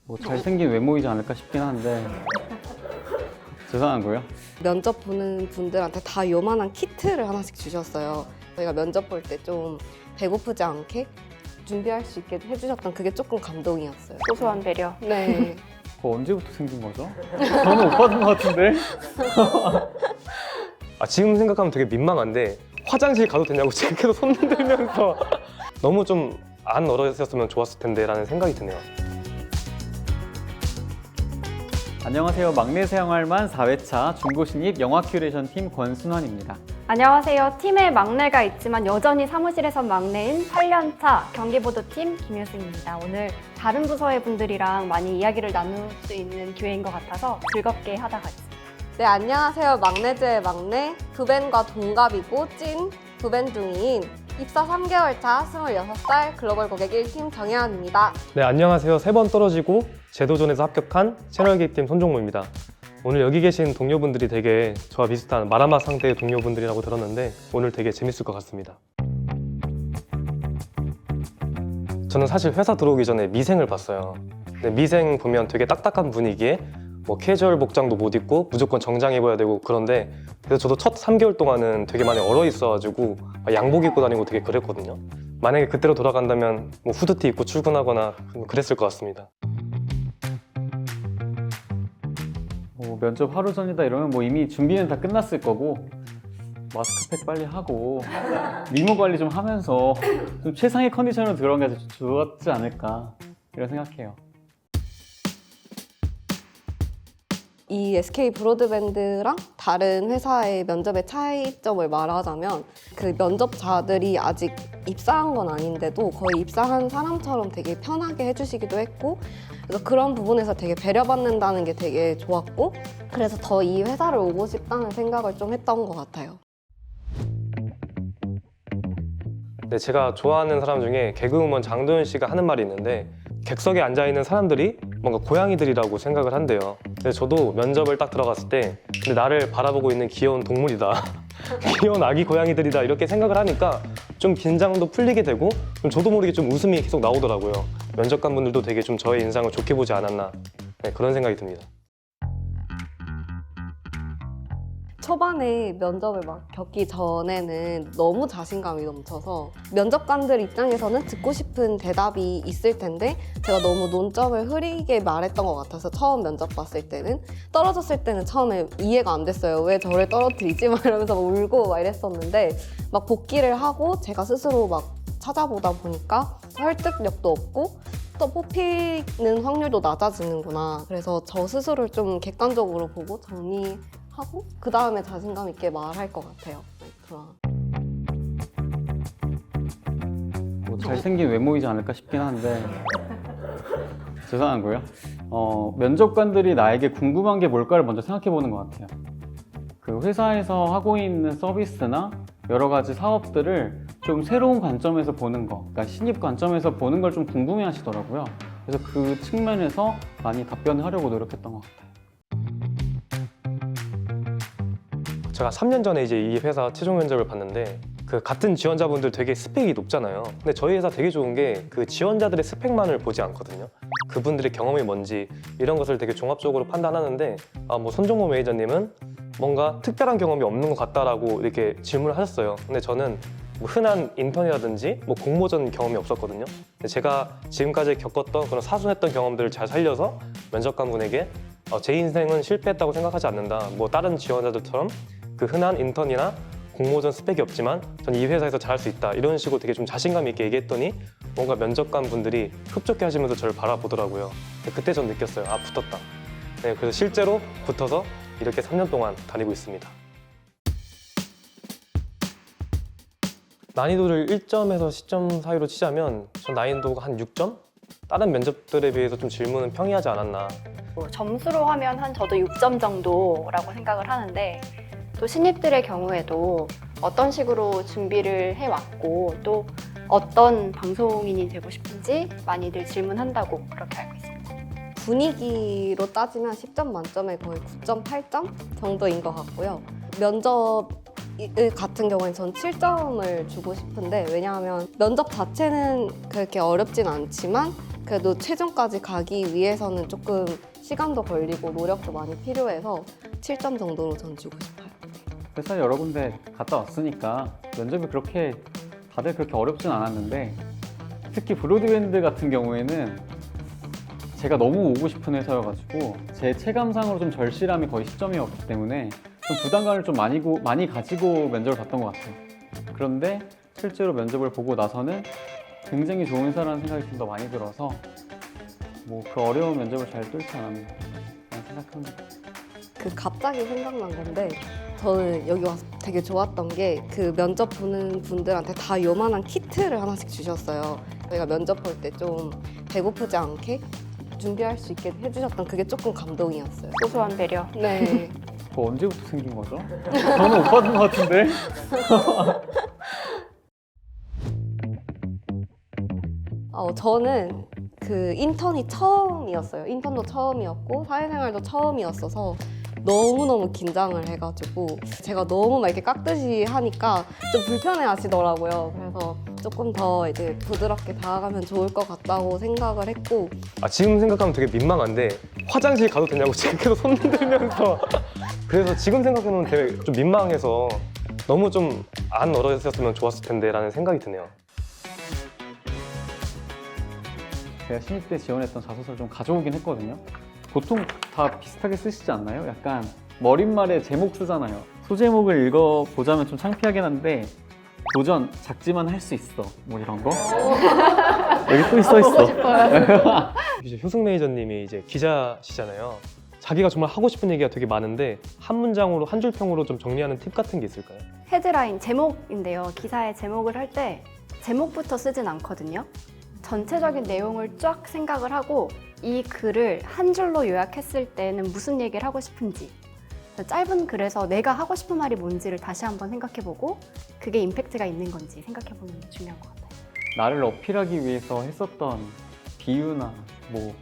뭐 잘생긴 외모이지 않을까 싶긴 한데 죄송하고요. 면접 보는 분들한테 다 요만한 키트를 하나씩 주셨어요. 저희가 면접 볼 때 좀 배고프지 않게 준비할 수 있게 해주셨던 그게 조금 감동이었어요. 소소한 배려. 네. 그거 언제부터 생긴 거죠? 저는 못 받은 것 같은데. 지금 생각하면 되게 민망한데 화장실 가도 되냐고 제가 계속 손 들면서 너무 좀 안 어렸었으면 좋았을 텐데 라는 생각이 드네요. 안녕하세요. 막내 생활만 4회차 중고 신입 영화 큐레이션 팀 권순환입니다. 안녕하세요. 팀에 막내가 있지만 여전히 사무실에선 막내인 8년차 경기보도팀 김효승입니다. 오늘 다른 부서의 분들이랑 많이 이야기를 나눌 수 있는 기회인 것 같아서 즐겁게 하다 가겠습니다. 네, 안녕하세요. 막내 중의 막내, 부벤과 동갑이고 찐 부벤 중인 입사 3개월 차 26살 글로벌 고객 1팀 정혜원입니다. 네, 안녕하세요. 3번 떨어지고 제도전에서 합격한 채널 기획팀 손종모입니다. 오늘 여기 계신 동료분들이 되게 저와 비슷한 마라맛 상태의 동료분들이라고 들었는데 오늘 되게 재밌을 것 같습니다. 저는 사실 회사 들어오기 전에 미생을 봤어요. 근데 미생 보면 되게 딱딱한 분위기에 뭐 캐주얼 복장도 못 입고 무조건 정장 입어야 되고 그런데 그래서 저도 첫 3개월 동안은 되게 많이 얼어 있어가지고 양복 입고 다니고 되게 그랬거든요. 만약에 그때로 돌아간다면 뭐 후드티 입고 출근하거나 그랬을 것 같습니다. 면접 하루 전이다 이러면 뭐 이미 준비는 다 끝났을 거고 마스크팩 빨리 하고 미모 관리 좀 하면서 좀 최상의 컨디션으로 들어간 게 좋았지 않을까 이런 생각해요. 이 SK 브로드밴드랑 다른 회사의 면접의 차이점을 말하자면 그 면접자들이 아직 입사한 건 아닌데도 거의 입사한 사람처럼 되게 편하게 해주시기도 했고 그래서 그런 부분에서 되게 배려받는다는 게 되게 좋았고 그래서 더 이 회사를 오고 싶다는 생각을 좀 했던 것 같아요. 네, 제가 좋아하는 사람 중에 개그우먼 장도연 씨가 하는 말이 있는데 객석에 앉아있는 사람들이 뭔가 고양이들이라고 생각을 한대요. 근데 저도 면접을 딱 들어갔을 때 근데 나를 바라보고 있는 귀여운 동물이다 귀여운 아기 고양이들이다 이렇게 생각을 하니까 좀 긴장도 풀리게 되고 좀 저도 모르게 좀 웃음이 계속 나오더라고요. 면접관 분들도 되게 좀 저의 인상을 좋게 보지 않았나 그런 생각이 듭니다. 초반에 면접을 막 겪기 전에는 너무 자신감이 넘쳐서 면접관들 입장에서는 듣고 싶은 대답이 있을 텐데 제가 너무 논점을 흐리게 말했던 것 같아서 처음 면접 봤을 때는 떨어졌을 때는 처음에 이해가 안 됐어요. 왜 저를 떨어뜨리지? 막 이러면서 막 울고 막 이랬었는데 막 복귀를 하고 제가 스스로 막 찾아보다 보니까 설득력도 없고 또 뽑히는 확률도 낮아지는구나. 그래서 저 스스로를 좀 객관적으로 보고 정리하고 그 다음에 자신감 있게 말할 것 같아요. 뭐 잘생긴 외모이지 않을까 싶긴 한데 죄송하고요. 면접관들이 나에게 궁금한 게 뭘까를 먼저 생각해 보는 것 같아요. 그 회사에서 하고 있는 서비스나 여러 가지 사업들을 좀 새로운 관점에서 보는 거, 그러니까 신입 관점에서 보는 걸 좀 궁금해 하시더라고요. 그래서 그 측면에서 많이 답변을 하려고 노력했던 것 같아요. 제가 3년 전에 이제 이 회사 최종 면접을 봤는데 그 같은 지원자분들 되게 스펙이 높잖아요. 근데 저희 회사 되게 좋은 게 그 지원자들의 스펙만을 보지 않거든요. 그분들의 경험이 뭔지 이런 것을 되게 종합적으로 판단하는데 뭐 손종모 매니저님은 뭔가 특별한 경험이 없는 것 같다라고 이렇게 질문을 하셨어요. 근데 저는 뭐 흔한 인턴이라든지 뭐 공모전 경험이 없었거든요. 근데 제가 지금까지 겪었던 그런 사소했던 경험들을 잘 살려서 면접관분에게 제 인생은 실패했다고 생각하지 않는다. 뭐 다른 지원자들처럼 그 흔한 인턴이나 공모전 스펙이 없지만 전 이 회사에서 잘할 수 있다 이런 식으로 되게 좀 자신감 있게 얘기했더니 뭔가 면접관 분들이 흡족해 하시면서 저를 바라보더라고요. 그때 전 느꼈어요. 붙었다. 네, 그래서 실제로 붙어서 이렇게 3년 동안 다니고 있습니다. 난이도를 1점에서 10점 사이로 치자면 전 난이도가 한 6점? 다른 면접들에 비해서 좀 질문은 평이하지 않았나. 점수로 하면 한 저도 6점 정도라고 생각을 하는데 또 신입들의 경우에도 어떤 식으로 준비를 해왔고 또 어떤 방송인이 되고 싶은지 많이들 질문한다고 그렇게 알고 있습니다. 분위기로 따지면 10점 만점에 거의 9.8점 정도인 것 같고요. 면접 같은 경우에 전 7점을 주고 싶은데 왜냐하면 면접 자체는 그렇게 어렵진 않지만 그래도 최종까지 가기 위해서는 조금 시간도 걸리고 노력도 많이 필요해서 7점 정도로 전 주고 싶어요. 회사 여러 군데 갔다 왔으니까 면접이 그렇게 다들 그렇게 어렵진 않았는데 특히 브로드밴드 같은 경우에는 제가 너무 오고 싶은 회사여가지고 제 체감상으로 좀 절실함이 거의 10점이었기 때문에 좀 부담감을 좀 많이 가지고 면접을 봤던 것 같아요. 그런데 실제로 면접을 보고 나서는 굉장히 좋은 회사라는 생각이 좀 더 많이 들어서 뭐 그 어려운 면접을 잘 뚫지 않았나 라는 생각합니다. 그 갑자기 생각난 건데 저는 여기 와서 되게 좋았던 게 그 면접 보는 분들한테 다 요만한 키트를 하나씩 주셨어요. 저희가 면접 볼 때 좀 배고프지 않게 준비할 수 있게 해주셨던 그게 조금 감동이었어요. 소소한 배려. 네. 그거 언제부터 생긴 거죠? 저는 못 받은 것 같은데. 저는 그 인턴이 처음이었어요. 인턴도 처음이었고 사회생활도 처음이었어서 너무너무 긴장을 해가지고 제가 너무 막 이렇게 깍듯이 하니까 좀 불편해 하시더라고요. 그래서 조금 더 이제 부드럽게 다가가면 좋을 것 같다고 생각을 했고 지금 생각하면 되게 민망한데 화장실 가도 되냐고 지금 계속 손 들면서 그래서 지금 생각해보면 되게 좀 민망해서 너무 좀 안 어려졌으면 좋았을 텐데 라는 생각이 드네요. 제가 신입 때 지원했던 자소서를 좀 가져오긴 했거든요. 보통 다 비슷하게 쓰시지 않나요? 약간 머릿말에 제목 쓰잖아요. 소제목을 읽어보자면 좀 창피하긴 한데 도전, 작지만 할 수 있어 뭐 이런 거 여기 또 써있어. 이제 효승 매니저님이 이제 기자시잖아요. 자기가 정말 하고 싶은 얘기가 되게 많은데 한 문장으로 한 줄 평으로 좀 정리하는 팁 같은 게 있을까요? 헤드라인, 제목인데요. 기사의 제목을 할 때 제목부터 쓰진 않거든요. 전체적인 내용을 쫙 생각을 하고 이 글을 한 줄로 요약했을 때는 무슨 얘기를 하고 싶은지 짧은 글에서 내가 하고 싶은 말이 뭔지를 다시 한번 생각해보고 그게 임팩트가 있는 건지 생각해보는 게 중요한 것 같아요. 나를 어필하기 위해서 했었던 비유나 뭐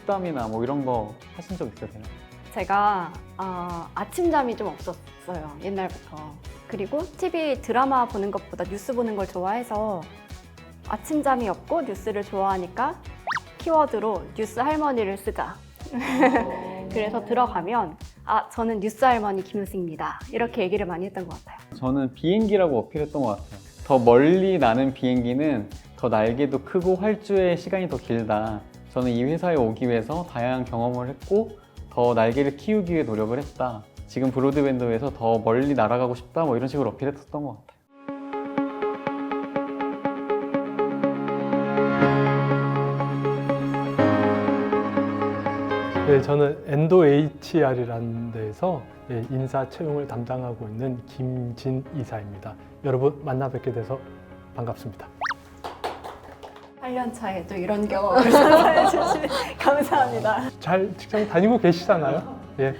속담이나 뭐 이런 거 하신 적 있으세요? 제가 아침잠이 좀 없었어요, 옛날부터. 그리고 TV 드라마 보는 것보다 뉴스 보는 걸 좋아해서 아침잠이 없고 뉴스를 좋아하니까 키워드로 뉴스 할머니를 쓰자. 그래서 들어가면 저는 뉴스 할머니 김효승입니다. 이렇게 얘기를 많이 했던 것 같아요. 저는 비행기라고 어필했던 것 같아요. 더 멀리 나는 비행기는 더 날개도 크고 활주의 시간이 더 길다. 저는 이 회사에 오기 위해서 다양한 경험을 했고 더 날개를 키우기 위해 노력을 했다. 지금 브로드밴드에서 더 멀리 날아가고 싶다. 뭐 이런 식으로 어필했었던 것 같아요. 네, 저는 엔도 HR이라는 데에서 인사 채용을 담당하고 있는 김진 이사입니다. 여러분 만나 뵙게 돼서 반갑습니다. 8년 차에도 이런 경험을 선사해 주시면 감사합니다. 잘 직장 다니고 계시잖아요? 예,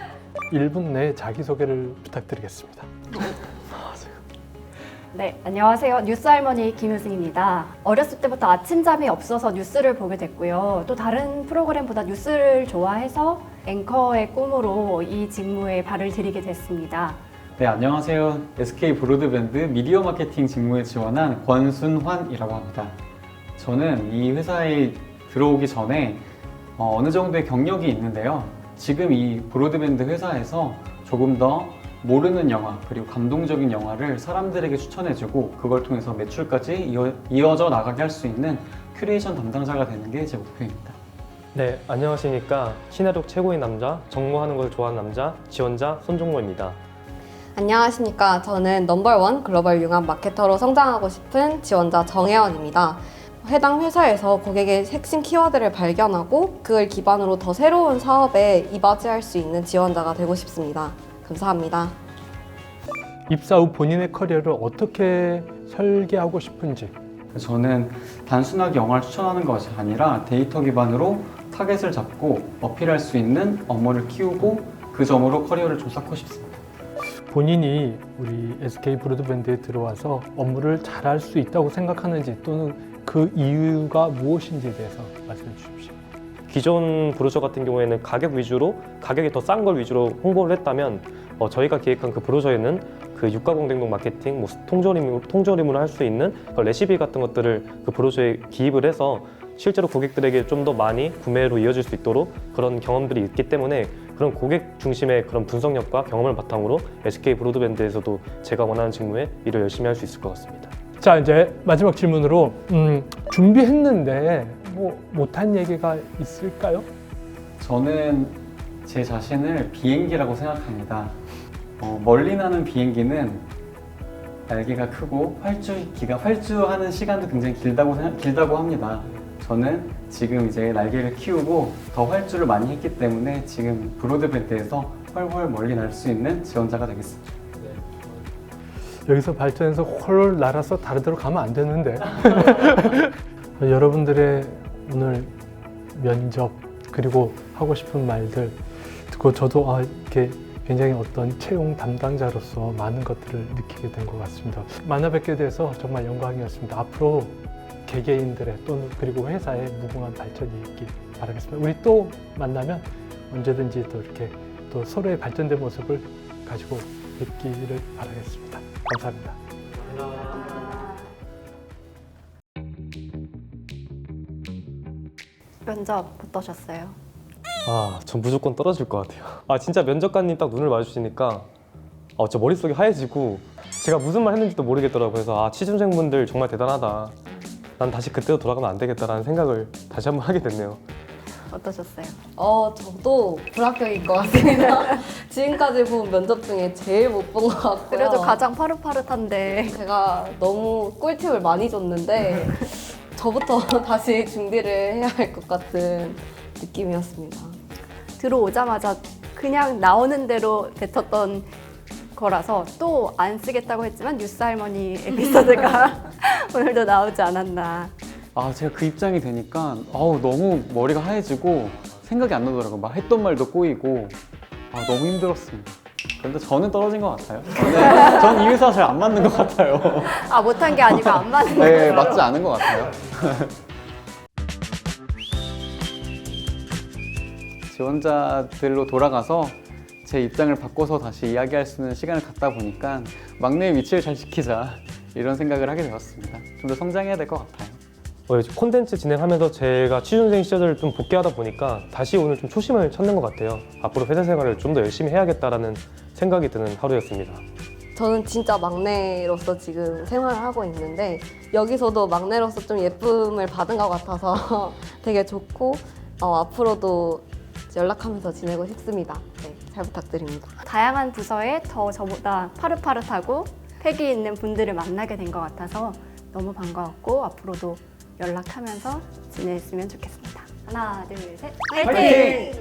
1분 내에 자기소개를 부탁드리겠습니다. 네, 안녕하세요. 뉴스 할머니 김효승입니다. 어렸을 때부터 아침잠이 없어서 뉴스를 보게 됐고요. 또 다른 프로그램보다 뉴스를 좋아해서 앵커의 꿈으로 이 직무에 발을 들이게 됐습니다. 네, 안녕하세요. SK 브로드밴드 미디어 마케팅 직무에 지원한 권순환이라고 합니다. 저는 이 회사에 들어오기 전에 어느 정도의 경력이 있는데요. 지금 이 브로드밴드 회사에서 조금 더 모르는 영화 그리고 감동적인 영화를 사람들에게 추천해주고 그걸 통해서 매출까지 이어져 나가게 할 수 있는 큐레이션 담당자가 되는 게 제 목표입니다. 네, 안녕하십니까. 신화력 최고의 남자, 정모하는 걸 좋아하는 남자, 지원자 손종모입니다. 안녕하십니까. 저는 넘버원 글로벌 융합 마케터로 성장하고 싶은 지원자 정혜원입니다. 해당 회사에서 고객의 핵심 키워드를 발견하고 그걸 기반으로 더 새로운 사업에 이바지할 수 있는 지원자가 되고 싶습니다. 감사합니다. 입사 후 본인의 커리어를 어떻게 설계하고 싶은지 저는 단순하게 영화를 추천하는 것이 아니라 데이터 기반으로 타겟을 잡고 어필할 수 있는 업무를 키우고 그 점으로 커리어를 좀 쌓고 싶습니다. 본인이 우리 SK 브로드밴드에 들어와서 업무를 잘할 수 있다고 생각하는지 또는 그 이유가 무엇인지에 대해서 말씀해 주십시오. 기존 브로셔 같은 경우에는 가격 위주로, 가격이 더 싼 걸 위주로 홍보를 했다면 저희가 기획한 그 브로셔에는 그 유가 공댕동 마케팅, 통조림으로 할 수 있는 그 레시피 같은 것들을 그 브로셔에 기입을 해서 실제로 고객들에게 좀 더 많이 구매로 이어질 수 있도록 그런 경험들이 있기 때문에 그런 고객 중심의 그런 분석력과 경험을 바탕으로 SK 브로드밴드에서도 제가 원하는 직무에 일을 열심히 할 수 있을 것 같습니다. 자, 이제 마지막 질문으로 준비했는데 뭐 못한 얘기가 있을까요? 저는 제 자신을 비행기라고 생각합니다. 멀리 나는 비행기는 날개가 크고 활주하는 시간도 굉장히 길다고 합니다. 저는 지금 이제 날개를 키우고 더 활주를 많이 했기 때문에 지금 브로드밴드에서 훨훨 멀리 날 수 있는 지원자가 되겠습니다. 여기서 발전해서 홀 날아서 다른 데로 가면 안 되는데. 여러분들의 오늘 면접 그리고 하고 싶은 말들 듣고 저도 이렇게 굉장히 어떤 채용 담당자로서 많은 것들을 느끼게 된 것 같습니다. 만나 뵙게 돼서 정말 영광이었습니다. 앞으로 개개인들의 또는 그리고 회사의 무궁한 발전이 있길 바라겠습니다. 우리 또 만나면 언제든지 또 이렇게 또 서로의 발전된 모습을 가지고 뵙기를 바라겠습니다. 감사합니다. 면접 어떠셨어요? 전 무조건 떨어질 것 같아요. 진짜 면접관님 딱 눈을 마주치니까 저 머릿속이 하얘지고 제가 무슨 말 했는지도 모르겠더라고요. 그래서 취준생분들 정말 대단하다. 난 다시 그때로 돌아가면 안 되겠다라는 생각을 다시 한번 하게 됐네요. 어떠셨어요? 저도 불합격인 것 같습니다. 지금까지 본 면접 중에 제일 못 본 것 같고요. 그래도 가장 파릇파릇한데 제가 너무 꿀팁을 많이 줬는데 저부터 다시 준비를 해야 할 것 같은 느낌이었습니다. 들어오자마자 그냥 나오는 대로 뱉었던 거라서 또 안 쓰겠다고 했지만 뉴스 할머니 에피소드가 오늘도 나오지 않았나. 제가 그 입장이 되니까 너무 머리가 하얘지고 생각이 안 나더라고요. 막 했던 말도 꼬이고 너무 힘들었습니다. 그런데 저는 떨어진 것 같아요. 저는 이 회사 잘 안 맞는 것 같아요. 못한 게 아니고 안 맞는 네, 거예요. 맞지 않은 것 같아요. 지원자들로 돌아가서 제 입장을 바꿔서 다시 이야기할 수 있는 시간을 갖다 보니까 막내의 위치를 잘 지키자 이런 생각을 하게 되었습니다. 좀 더 성장해야 될 것 같아요. 콘텐츠 진행하면서 제가 취준생 시절을 좀 복귀하다 보니까 다시 오늘 좀 초심을 찾는 것 같아요. 앞으로 회사 생활을 좀 더 열심히 해야겠다라는 생각이 드는 하루였습니다. 저는 진짜 막내로서 지금 생활을 하고 있는데 여기서도 막내로서 좀 예쁨을 받은 것 같아서 되게 좋고 앞으로도 연락하면서 지내고 싶습니다. 네, 잘 부탁드립니다. 다양한 부서에 더 저보다 파릇파릇하고 패기 있는 분들을 만나게 된 것 같아서 너무 반가웠고 앞으로도 연락하면서 지냈으면 좋겠습니다. 하나, 둘, 셋, 화이팅!